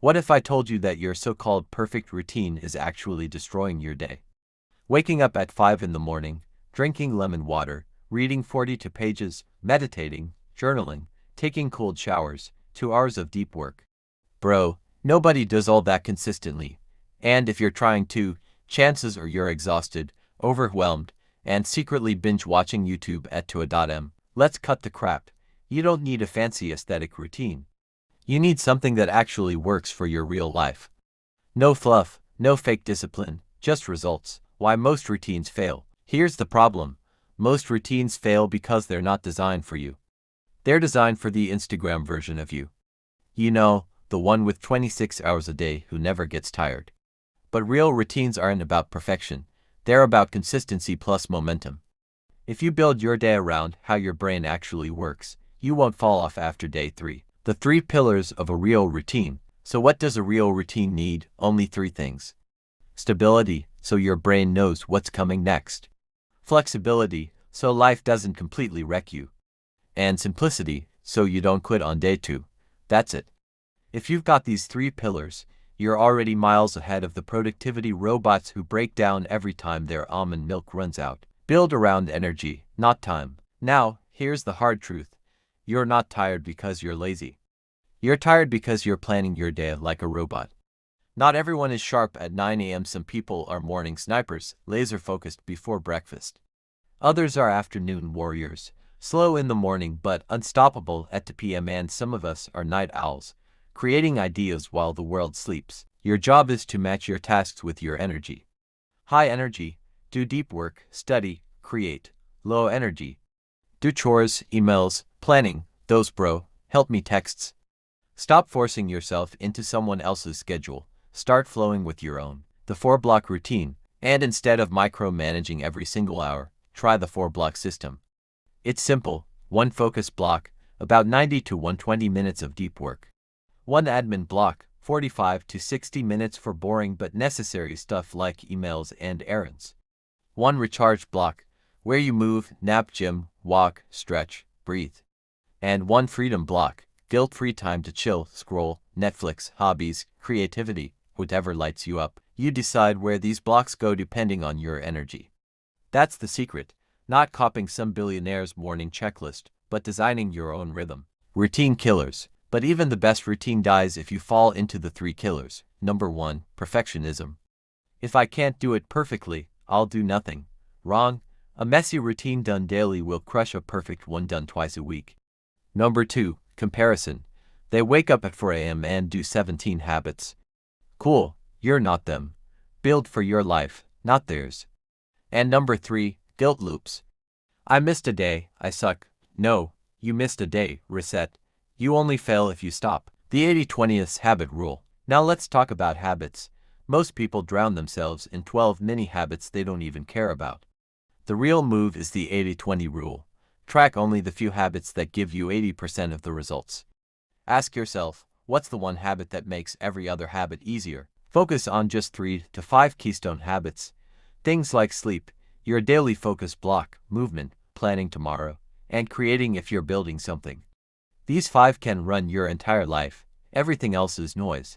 What if I told you that your so-called perfect routine is actually destroying your day? Waking up at 5 in the morning, drinking lemon water, reading 42 pages, meditating, journaling, taking cold showers, 2 hours of deep work. Bro, nobody does all that consistently. And if you're trying to, chances are you're exhausted, overwhelmed, and secretly binge-watching YouTube at 2am. Let's cut the crap. You don't need a fancy aesthetic routine. You need something that actually works for your real life. No fluff, no fake discipline, just results. Why most routines fail. Here's the problem. Most routines fail because they're not designed for you. They're designed for the Instagram version of you. You know, the one with 26 hours a day who never gets tired. But real routines aren't about perfection. They're about consistency plus momentum. If you build your day around how your brain actually works, you won't fall off after day 3. The 3 pillars of a real routine. So what does a real routine need? Only 3 things. Stability, so your brain knows what's coming next. Flexibility, so life doesn't completely wreck you. And simplicity, so you don't quit on day 2. That's it. If you've got these 3 pillars, you're already miles ahead of the productivity robots who break down every time their almond milk runs out. Build around energy, not time. Now, here's the hard truth. You're not tired because you're lazy. You're tired because you're planning your day like a robot. Not everyone is sharp at 9 a.m. Some people are morning snipers, laser-focused before breakfast. Others are afternoon warriors, slow in the morning but unstoppable at 2 p.m. And some of us are night owls, creating ideas while the world sleeps. Your job is to match your tasks with your energy. High energy, do deep work, study, create. Low energy, do chores, emails, planning, those help me texts. Stop forcing yourself into someone else's schedule. Start flowing with your own. The 4-block routine. And instead of micromanaging every single hour, try the 4-block system. It's simple. 1 focus block, about 90 to 120 minutes of deep work. 1 admin block, 45 to 60 minutes for boring but necessary stuff like emails and errands. 1 recharge block, where you move, nap, gym, walk, stretch, breathe. And 1 freedom block, guilt-free time to chill, scroll, Netflix, hobbies, creativity, whatever lights you up. You decide where these blocks go depending on your energy. That's the secret, not copying some billionaire's morning checklist, but designing your own rhythm. Routine killers. But even the best routine dies if you fall into the 3 killers. Number 1, perfectionism. If I can't do it perfectly, I'll do nothing. Wrong. A messy routine done daily will crush a perfect one done twice a week. Number 2, comparison. They wake up at 4 a.m. and do 17 habits. Cool, you're not them. Build for your life, not theirs. And number 3, guilt loops. I missed a day, I suck. No, you missed a day, reset. You only fail if you stop. The 80-20th habit rule. Now let's talk about habits. Most people drown themselves in 12 mini habits they don't even care about. The real move is the 80-20 rule. Track only the few habits that give you 80% of the results. Ask yourself, what's the one habit that makes every other habit easier? Focus on just 3 to 5 keystone habits. Things like sleep, your daily focus block, movement, planning tomorrow, and creating if you're building something. These 5 can run your entire life. Everything else is noise.